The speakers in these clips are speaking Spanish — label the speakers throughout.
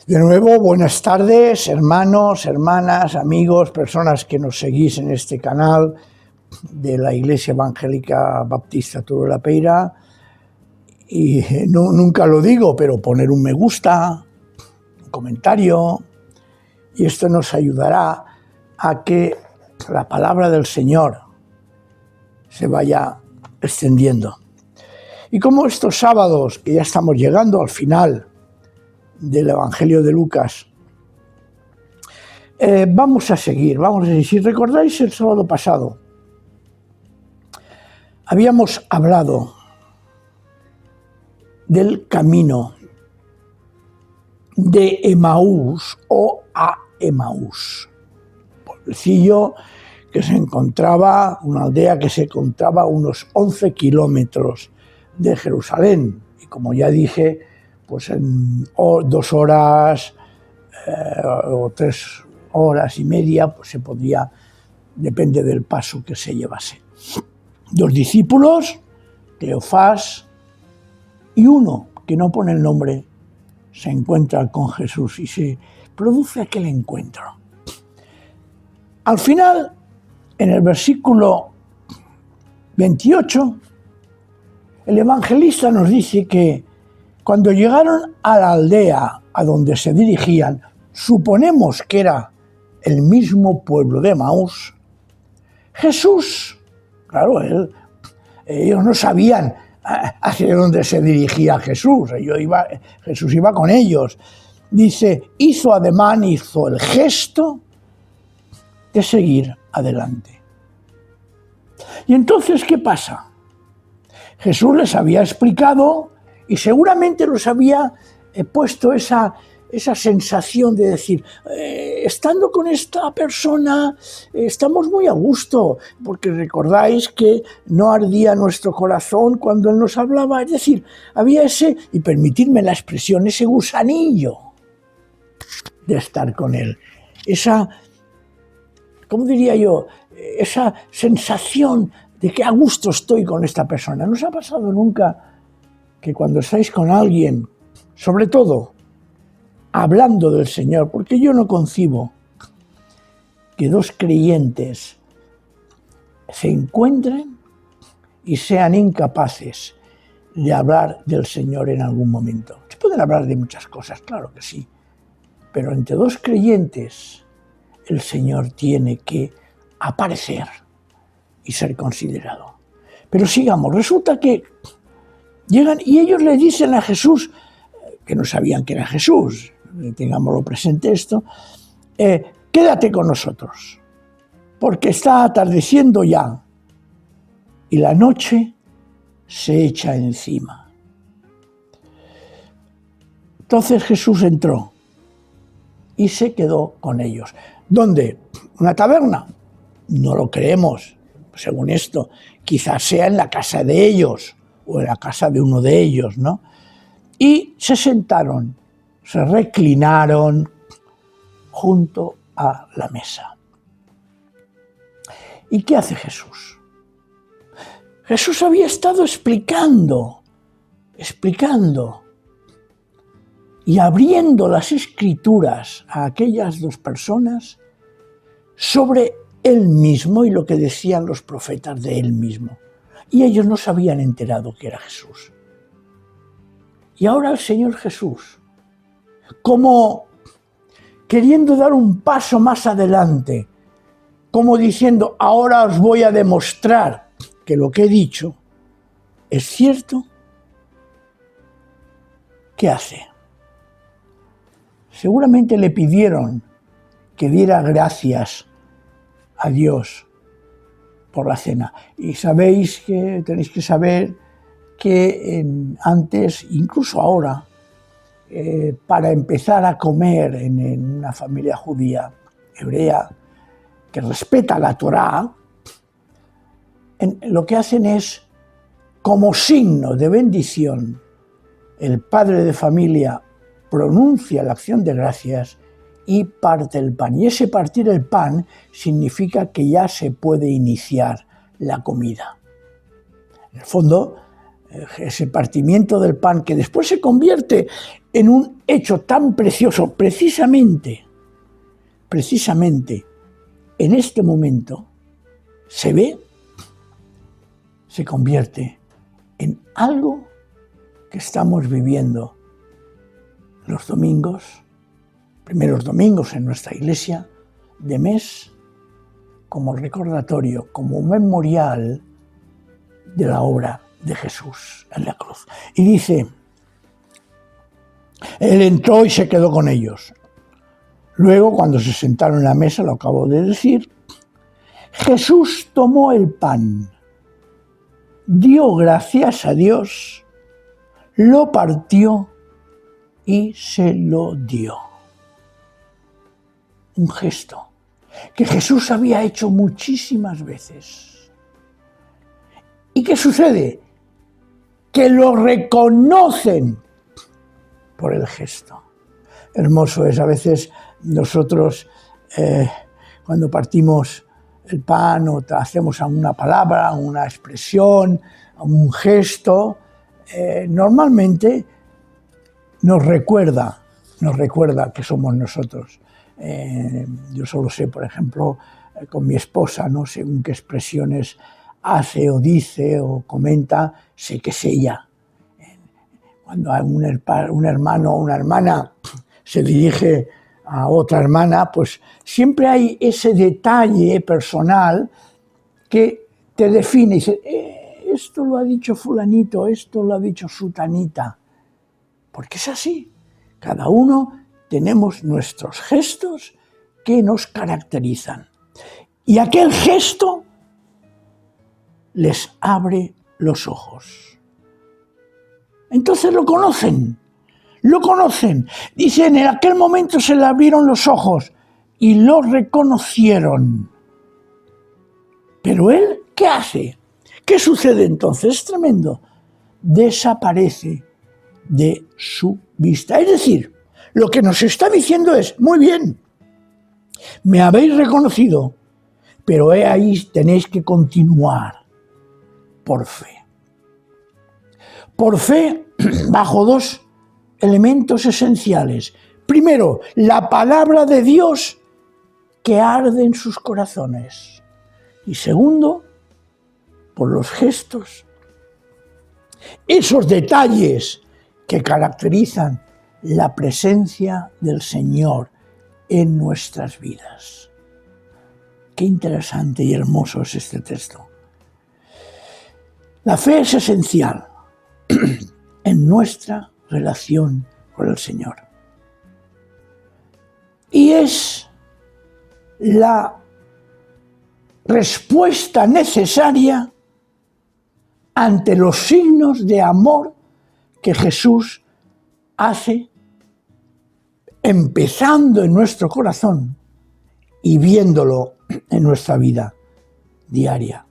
Speaker 1: De nuevo, buenas tardes, hermanos, hermanas, amigos, personas que nos seguís en este canal de la Iglesia Evangélica Baptista Turó de la Peira. Y nunca lo digo, pero poner un me gusta, un comentario, y esto nos ayudará a que la palabra del Señor se vaya extendiendo. Y como estos sábados, que ya estamos llegando al final del Evangelio de Lucas, vamos a seguir. Si recordáis el sábado pasado, habíamos hablado del camino de Emaús o a Emaús, pueblecillo que se encontraba, una aldea que se encontraba a unos 11 kilómetros de Jerusalén. Y como ya dije, pues en 2 horas o 3 horas y media, pues se podía, depende del paso que se llevase. 2 discípulos, Cleofás y uno que no pone el nombre, se encuentra con Jesús y se produce aquel encuentro. Al final, en el versículo 28, el evangelista nos dice que cuando llegaron a la aldea a donde se dirigían, suponemos que era el mismo pueblo de Emaús, Jesús, claro, ellos no sabían hacia dónde se dirigía Jesús, Jesús iba con ellos. Dice, hizo el gesto de seguir adelante. Y entonces, ¿qué pasa? Jesús les había explicado y seguramente los había puesto esa sensación de decir, estando con esta persona estamos muy a gusto, porque recordáis que no ardía nuestro corazón cuando Él nos hablaba, es decir, había ese, y permitidme la expresión, ese gusanillo de estar con Él, esa, ¿cómo diría yo?, esa sensación de que a gusto estoy con esta persona. ¿No os ha pasado nunca que cuando estáis con alguien, sobre todo hablando del Señor, porque yo no concibo que 2 creyentes se encuentren y sean incapaces de hablar del Señor en algún momento? Se pueden hablar de muchas cosas, claro que sí, pero entre 2 creyentes el Señor tiene que aparecer y ser considerado. Pero sigamos, resulta que llegan y ellos le dicen a Jesús, que no sabían que era Jesús, tengámoslo presente esto, quédate con nosotros, porque está atardeciendo ya y la noche se echa encima. Entonces Jesús entró y se quedó con ellos. ¿Dónde? ¿Una taberna? No lo creemos, según esto. Quizás sea en la casa de ellos o en la casa de uno de ellos, ¿no? Y se sentaron, se reclinaron junto a la mesa. ¿Y qué hace Jesús? Jesús había estado explicando y abriendo las escrituras a aquellas 2 personas sobre Él mismo y lo que decían los profetas de Él mismo. Y ellos no se habían enterado que era Jesús. Y ahora el Señor Jesús, como queriendo dar un paso más adelante, como diciendo, ahora os voy a demostrar que lo que he dicho es cierto, ¿qué hace? Seguramente le pidieron que diera gracias a Dios por la cena. Y tenéis que saber que antes, incluso ahora, para empezar a comer en una familia judía, hebrea, que respeta la Torá, lo que hacen es, como signo de bendición, el padre de familia pronuncia la acción de gracias y parte el pan. Y ese partir el pan significa que ya se puede iniciar la comida. En el fondo, ese partimiento del pan que después se convierte en un hecho tan precioso, precisamente en este momento, se convierte en algo que estamos viviendo los domingos, primeros domingos en nuestra iglesia de mes, como recordatorio, como memorial de la obra de Jesús en la cruz. Y dice, él entró y se quedó con ellos. Luego, cuando se sentaron en la mesa, lo acabo de decir, Jesús tomó el pan, dio gracias a Dios, lo partió y se lo dio. Un gesto que Jesús había hecho muchísimas veces. ¿Y qué sucede? Que lo reconocen por el gesto. Hermoso es a veces nosotros cuando partimos el pan o hacemos alguna palabra, una expresión, un gesto, normalmente nos recuerda que somos nosotros. Yo solo sé, por ejemplo, con mi esposa, ¿no? Según qué expresiones hace o dice o comenta, sé que es ella. Cuando un hermano o una hermana se dirige a otra hermana, pues siempre hay ese detalle personal que te define y dice, esto lo ha dicho fulanito, esto lo ha dicho sutanita, porque es así. Cada uno tenemos nuestros gestos que nos caracterizan. Y aquel gesto les abre los ojos. Entonces lo conocen. Dicen, en aquel momento se le abrieron los ojos y lo reconocieron. Pero él, ¿qué hace? ¿Qué sucede entonces? Es tremendo. Desaparece de su vista. Es decir, lo que nos está diciendo es, muy bien, me habéis reconocido, pero ahí tenéis que continuar por fe. Por fe, bajo dos elementos esenciales. Primero, la palabra de Dios que arde en sus corazones. Y segundo, por los gestos, esos detalles que caracterizan la presencia del Señor en nuestras vidas. Qué interesante y hermoso es este texto. La fe es esencial en nuestra relación con el Señor. Y es la respuesta necesaria ante los signos de amor que Jesús hace, empezando en nuestro corazón y viéndolo en nuestra vida diaria.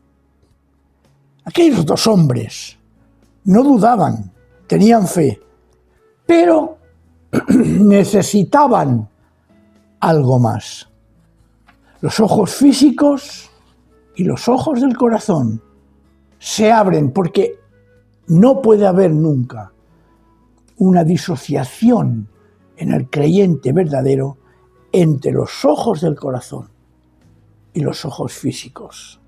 Speaker 1: Aquellos dos hombres no dudaban, tenían fe, pero necesitaban algo más. Los ojos físicos y los ojos del corazón se abren porque no puede haber nunca una disociación en el creyente verdadero entre los ojos del corazón y los ojos físicos.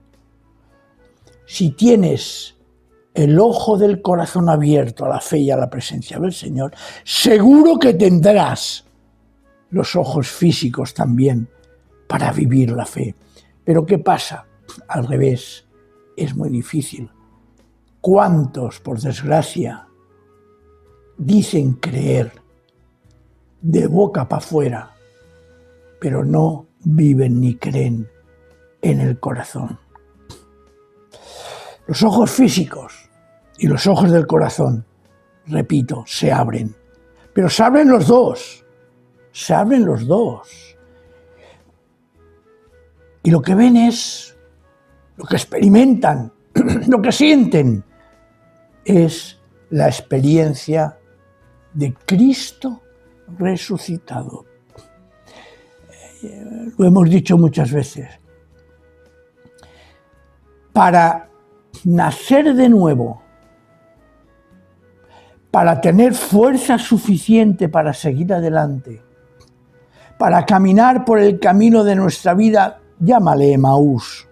Speaker 1: Si tienes el ojo del corazón abierto a la fe y a la presencia del Señor, seguro que tendrás los ojos físicos también para vivir la fe. Pero ¿qué pasa? Al revés, es muy difícil. ¿Cuántos, por desgracia, dicen creer de boca para afuera, pero no viven ni creen en el corazón? Los ojos físicos y los ojos del corazón, repito, se abren. Pero se abren los dos. Se abren los dos. Y lo que ven es, lo que experimentan, lo que sienten, es la experiencia de Cristo resucitado. Lo hemos dicho muchas veces. Para nacer de nuevo para tener fuerza suficiente para seguir adelante, para caminar por el camino de nuestra vida, llámale Emaús,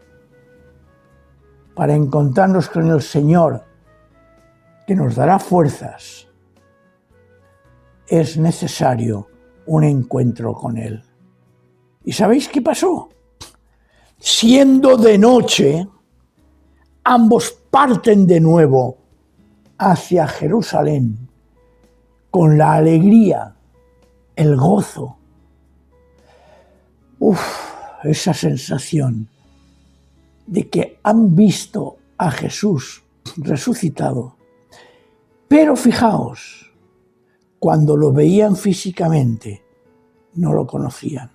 Speaker 1: para encontrarnos con el Señor, que nos dará fuerzas, es necesario un encuentro con Él. ¿Y sabéis qué pasó? Siendo de noche, ambos parten de nuevo hacia Jerusalén con la alegría, el gozo. Esa sensación de que han visto a Jesús resucitado. Pero fijaos, cuando lo veían físicamente, no lo conocían.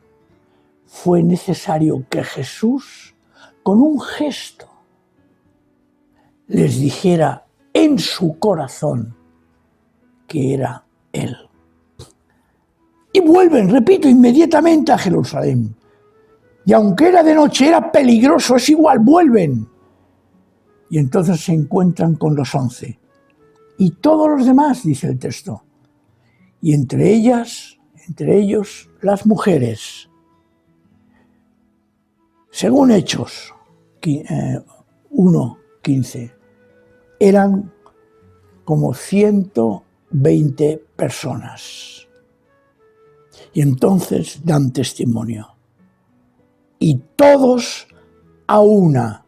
Speaker 1: Fue necesario que Jesús, con un gesto, les dijera en su corazón que era Él. Y vuelven, repito, inmediatamente a Jerusalén. Y aunque era de noche, era peligroso, es igual, vuelven. Y entonces se encuentran con los 11. Y todos los demás, dice el texto. Y entre ellos, las mujeres. Según Hechos 1:15, eran como 120 personas. Y entonces dan testimonio. Y todos a una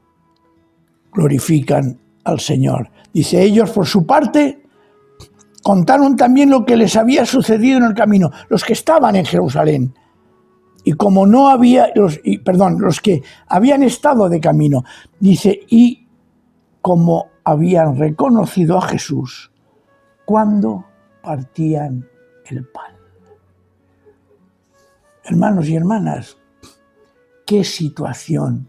Speaker 1: glorifican al Señor. Dice, ellos por su parte contaron también lo que les había sucedido en el camino, los que estaban en Jerusalén. Y como no había, los que habían estado de camino, dice, y como habían reconocido a Jesús cuando partían el pan. Hermanos y hermanas, qué situación,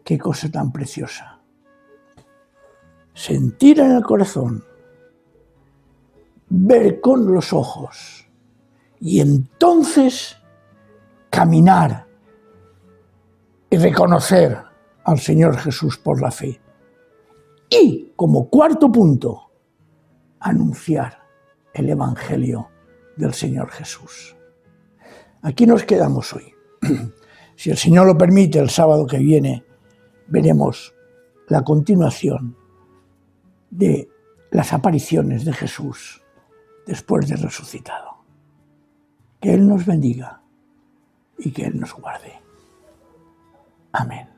Speaker 1: qué cosa tan preciosa. Sentir en el corazón, ver con los ojos y entonces caminar y reconocer al Señor Jesús por la fe. Y, como cuarto punto, anunciar el Evangelio del Señor Jesús. Aquí nos quedamos hoy. Si el Señor lo permite, el sábado que viene veremos la continuación de las apariciones de Jesús después de resucitado. Que Él nos bendiga y que Él nos guarde. Amén.